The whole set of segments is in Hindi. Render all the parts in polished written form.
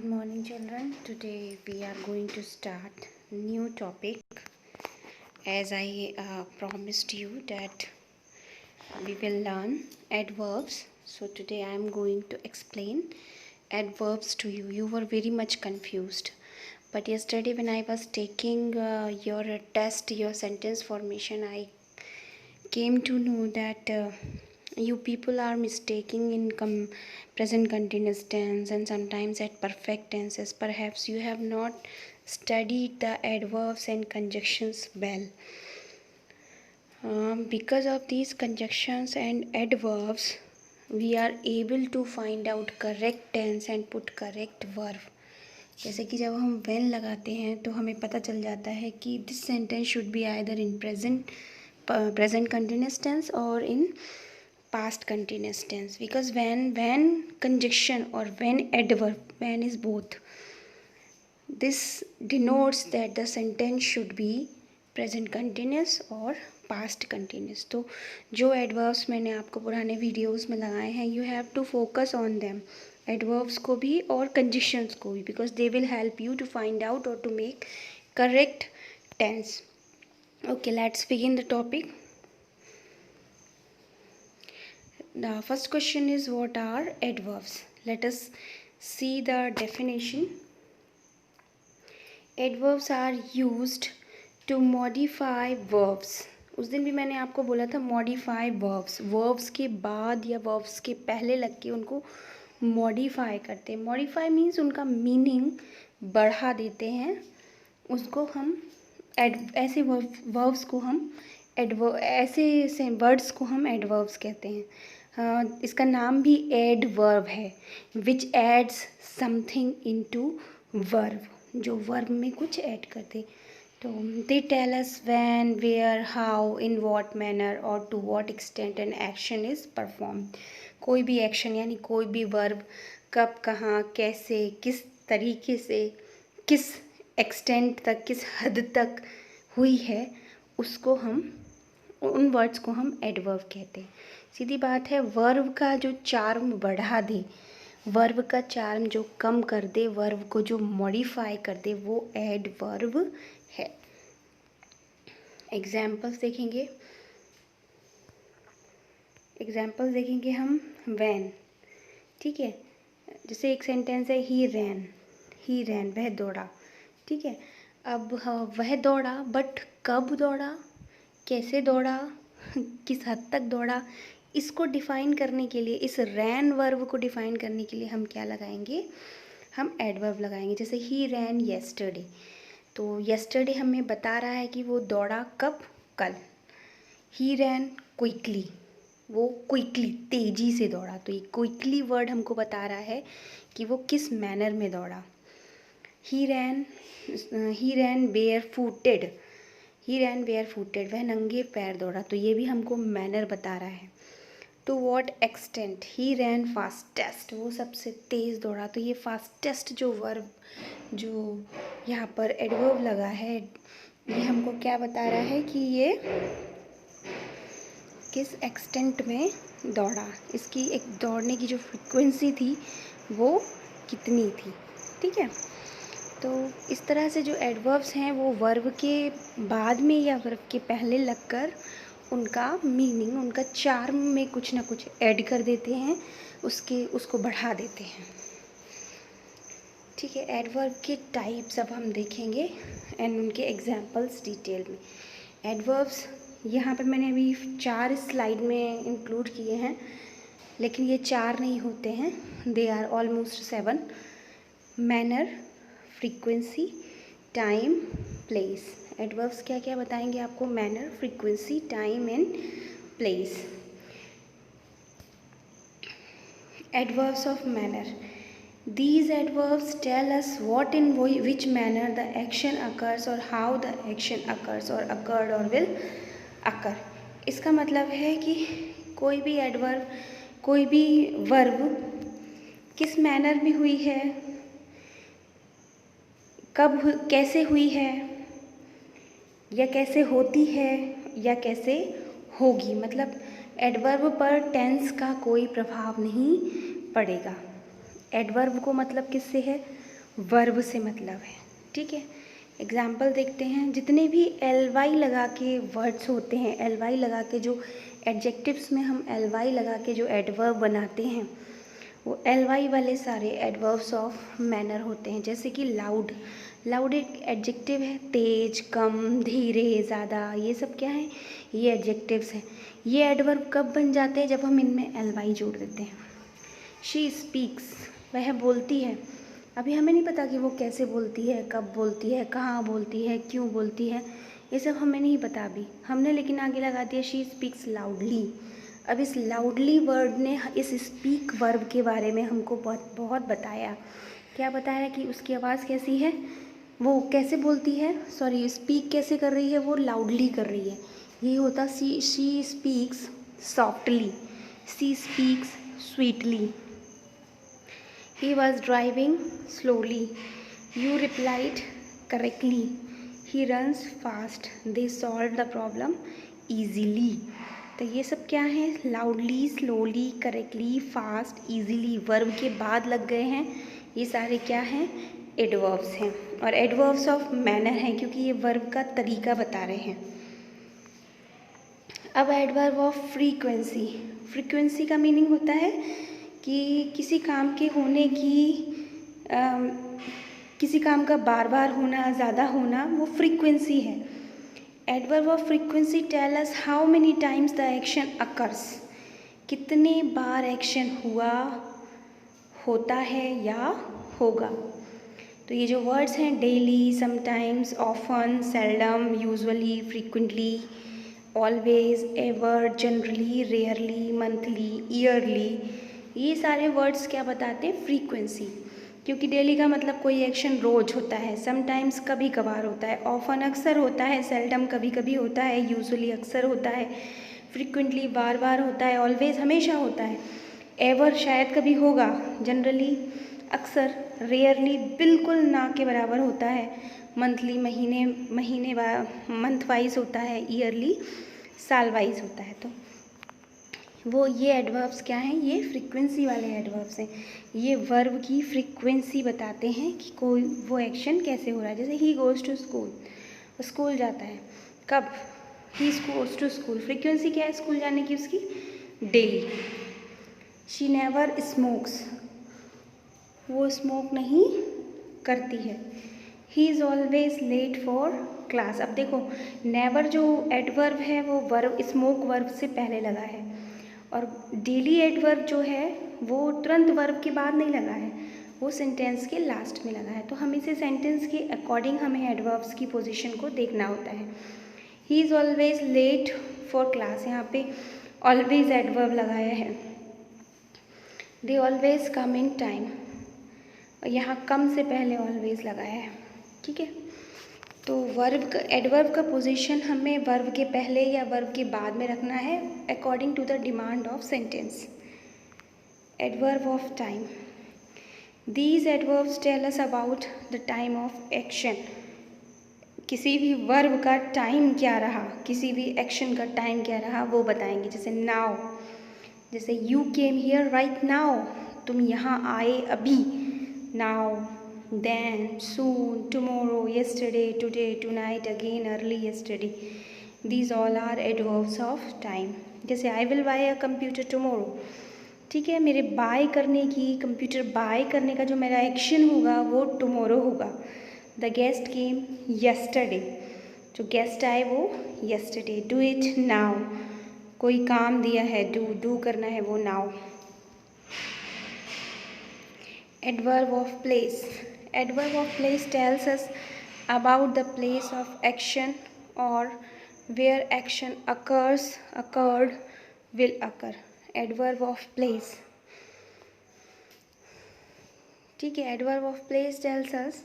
Good morning, children. Today we are going to start new topic. As I promised you that we will learn adverbs. So today I am going to explain adverbs to you. You were very much confused. But yesterday when I was taking your test, your sentence formation, I came to know that you people are mistaking in present continuous tense and sometimes at perfect tenses. Perhaps you have not studied the adverbs and conjunctions well. Because of these conjunctions and adverbs, we are able to find out correct tense and put correct verb. जैसे कि जब हम when लगाते हैं तो हमें पता चल जाता है कि this sentence should be either in present continuous tense or in past continuous tense, because when conjunction or when adverb, when is both, this denotes that the sentence should be present continuous और past continuous. तो जो adverbs मैंने आपको पुराने videos में लगाए हैं, you have to focus on them, adverbs को भी और conjunctions को भी, because they will help you to find out or to make correct tense. Okay, let's begin the topic. The first question is, what are adverbs? Let us see the definition. Adverbs are used to modify verbs. उस दिन भी मैंने आपको बोला था modify verbs. verbs के बाद या verbs के पहले लग के उनको modify करते हैं. modify means उनका meaning बढ़ा देते हैं. उसको हम ऐसे verbs को हम ऐसे वर्ड्स को हम adverbs कहते हैं. इसका नाम भी adverb है, which adds something into verb, जो verb में कुछ ऐड करते. तो they tell us when, where, how, in what manner or to what extent an action is performed. कोई भी एक्शन यानी कोई भी वर्ब कब, कहाँ, कैसे, किस तरीके से, किस एक्सटेंट तक, किस हद तक हुई है, उसको हम, उन वर्ड्स को हम एडवर्ब कहते हैं. सीधी बात है, वर्ब का जो चार्म बढ़ा दे, वर्ब का चार्म जो कम कर दे, वर्ब को जो मॉडिफाई कर दे, वो एडवर्ब है. एग्जाम्पल्स देखेंगे हम when. ठीक है, जैसे एक सेंटेंस है ही रैन, वह दौड़ा. ठीक है, अब वह दौड़ा, बट कब दौड़ा, कैसे दौड़ा, किस हद तक दौड़ा, इसको डिफ़ाइन करने के लिए, इस रैन वर्ब को डिफ़ाइन करने के लिए हम क्या लगाएंगे, हम एडवर्ब लगाएंगे. जैसे ही रैन येस्टरडे, तो येस्टरडे हमें बता रहा है कि वो दौड़ा कब, कल. ही रैन क्विकली, वो क्विकली तेज़ी से दौड़ा. तो ये क्विकली वर्ड हमको बता रहा है कि वो किस मैनर में दौड़ा. ही रैन बेयर फूटेड, वह नंगे पैर दौड़ा. तो ये भी हमको मैनर बता रहा है. To what extent, he ran fastest, वो सबसे तेज़ दौड़ा. तो ये फास्टेस्ट जो वर्ब, जो यहाँ पर एडवर्ब लगा है, ये हमको क्या बता रहा है कि ये किस एक्सटेंट में दौड़ा, इसकी एक दौड़ने की जो फ्रीक्वेंसी थी वो कितनी थी. ठीक है, तो इस तरह से जो एडवर्ब्स हैं वो वर्ब के बाद में या वर्ब के पहले लगकर उनका मीनिंग, उनका चार्म में कुछ ना कुछ ऐड कर देते हैं, उसको बढ़ा देते हैं. ठीक है, एडवर्ब के टाइप्स अब हम देखेंगे एंड उनके एग्जांपल्स डिटेल में. एडवर्ब्स यहाँ पर मैंने अभी 4 स्लाइड में इंक्लूड किए हैं, लेकिन ये 4 नहीं होते हैं, they are almost 7. Manner, frequency, time, place. Adverbs क्या क्या बताएंगे आपको, manner, frequency, time and place. Adverbs of manner. These adverbs tell us what in which manner the action occurs or how the action occurs or occurred or will occur. इसका मतलब है कि कोई भी एडवर्ब, कोई भी वर्ब किस मैनर में हुई है, कब कैसे हुई है, या कैसे होती है, या कैसे होगी. मतलब एडवर्ब पर टेंस का कोई प्रभाव नहीं पड़ेगा. एडवर्ब को मतलब किससे है, वर्ब से मतलब है। ठीक है, एग्जाम्पल देखते हैं। जितने भी एल वाई लगा के वर्ड्स होते हैं, एल वाई लगा के जो एडजेक्टिव्स में हम एल वाई लगा के जो एडवर्ब बनाते हैं, वो एल वाई वाले सारे एडवर्ब्स ऑफ मैनर होते हैं। जैसे कि लाउड, लाउड एक एडजेक्टिव है, तेज, कम, धीरे, ज़्यादा, ये सब क्या है, ये एडजेक्टिव्स हैं। ये एडवर्ब कब बन जाते हैं, जब हम इनमें एल वाई जोड़ देते हैं। शी स्पीक्स, वह बोलती है। अभी हमें नहीं पता कि वो कैसे बोलती है, कब बोलती है, कहाँ बोलती है, क्यों बोलती है, ये सब हमें नहीं पता अभी। हमने लेकिन आगे लगा दिया शी स्पीक्स लाउडली। अब इस लाउडली वर्ड ने इस स्पीक वर्ब के बारे में हमको बहुत बहुत बताया। क्या बताया कि उसकी आवाज़ कैसी है, वो कैसे बोलती है, सॉरी स्पीक कैसे कर रही है, वो लाउडली कर रही है। ये होता she speaks softly, she speaks sweetly. He was driving slowly. You replied correctly. He runs fast. They solved the problem easily. तो ये सब क्या है, loudly, slowly, correctly, fast, easily, verb के बाद लग गए हैं। ये सारे क्या हैं, एडवर्ब्स हैं, और एडवर्ब्स ऑफ मैनर हैं क्योंकि ये वर्ब का तरीका बता रहे हैं। अब एडवर्ब ऑफ फ्रीक्वेंसी। फ्रीक्वेंसी का मीनिंग होता है कि किसी काम के होने की किसी काम का बार बार होना, ज़्यादा होना, वो फ्रीक्वेंसी है। Adverb of frequency tell us how many times the action occurs, कितने बार एक्शन हुआ, होता है या होगा। तो ये जो वर्ड्स हैं, daily, sometimes, often, seldom, usually, frequently, always, ever, generally, rarely, monthly, yearly, ये सारे वर्ड्स क्या बताते हैं, फ्रीक्वेंसी। क्योंकि डेली का मतलब कोई एक्शन रोज होता है, समटाइम्स कभी कभार होता है, ऑफन अक्सर होता है, सेल्डम कभी कभी होता है, यूजुअली अक्सर होता है, फ्रीक्वेंटली बार बार होता है, ऑलवेज हमेशा होता है, एवर शायद कभी होगा, जनरली अक्सर, रेयरली बिल्कुल ना के बराबर होता है, मंथली महीने मंथ वाइज होता है, ईयरली साल वाइज होता है। तो वो ये एडवर्ब्स क्या हैं, ये फ्रीक्वेंसी वाले एडवर्ब्स हैं। ये वर्ब की फ्रीक्वेंसी बताते हैं कि कोई वो एक्शन कैसे हो रहा है। जैसे he goes to school, school जाता है, कब, he goes to school, frequency क्या है स्कूल जाने की उसकी, डेली। शी नेवर स्मोक्स, वो स्मोक नहीं करती है। He is always late for class. अब देखो, नेवर जो एडवर्ब है वो वर्ब, स्मोक वर्ब से पहले लगा है, और डेली एडवर्ब जो है वो तुरंत वर्ब के बाद नहीं लगा है, वो सेंटेंस के लास्ट में लगा है। तो हम इसे सेंटेंस के अकॉर्डिंग हमें एडवर्ब्स की पोजीशन को देखना होता है। He is always late for class, यहाँ पे ऑलवेज एडवर्ब लगाया है। They always come in time, और यहाँ कम से पहले ऑलवेज लगाया है। ठीक है, तो वर्ब का, एडवर्ब का पोजीशन हमें वर्ब के पहले या वर्ब के बाद में रखना है according to the demand of sentence. Adverb of time, these adverbs tell us about the time of action. किसी भी वर्ब का टाइम क्या रहा, किसी भी एक्शन का टाइम क्या रहा, वो बताएंगे। जैसे नाउ, जैसे you came here right now, तुम यहाँ आए अभी, now, then, soon, tomorrow, yesterday, today, tonight, again, early yesterday. These all are adverbs of time. जैसे I will buy a computer tomorrow. ठीक है, मेरे बाय करने की, कंप्यूटर बाय करने का जो मेरा एक्शन होगा वो टुमारो होगा। द गेस्ट केम yesterday, जो गेस्ट आए वो yesterday. डू इट नाउ, कोई काम दिया है, डू करना है वो now. Adverb of place. Adverb of place tells us about the place of action or where action occurs, occurred, will occur. Adverb of place. ठीक है, adverb of place tells us,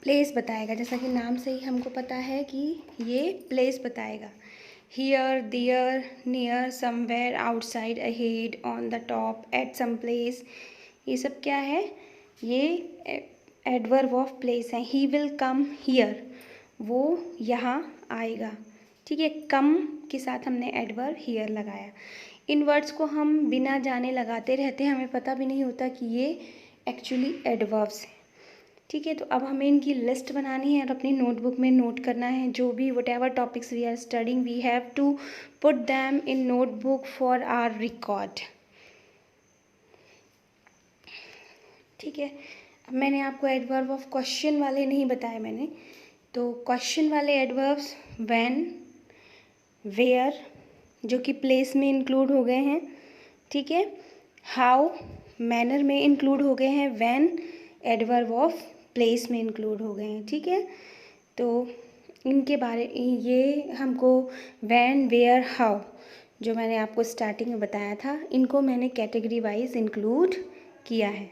place बताएगा, जैसा कि नाम से ही हमको पता है कि ये प्लेस बताएगा। Here, there, near, somewhere, outside, ahead, on the top, at some place, ये सब क्या है, ये एडवर्ब ऑफ प्लेस है। ही विल कम हियर, वो यहाँ आएगा। ठीक है, कम के साथ हमने एडवर्ब हियर लगाया। इन वर्ड्स को हम बिना जाने लगाते रहते हैं, हमें पता भी नहीं होता कि ये एक्चुअली एडवर्ब्स हैं। ठीक है, तो अब हमें इनकी लिस्ट बनानी है और अपनी नोटबुक में नोट करना है। जो भी whatever topics we are studying, we have to put them in notebook for our record. ठीक है, अब मैंने आपको एडवर्ब ऑफ क्वेश्चन वाले नहीं बताए मैंने, तो क्वेश्चन वाले एडवर्ब्स व्हेन, वेयर जो कि प्लेस में इंक्लूड हो गए हैं। ठीक है, हाउ मैनर में इंक्लूड हो गए हैं, व्हेन एडवर्ब ऑफ प्लेस में इंक्लूड हो गए हैं। ठीक है, तो इनके बारे ये हमको व्हेन, वेयर, हाउ जो मैंने आपको स्टार्टिंग में बताया था, इनको मैंने कैटेगरी वाइज इंक्लूड किया है।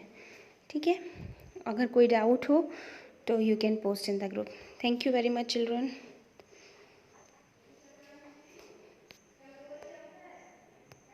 ठीक है, अगर कोई डाउट हो तो you can post in the group. Thank you very much children.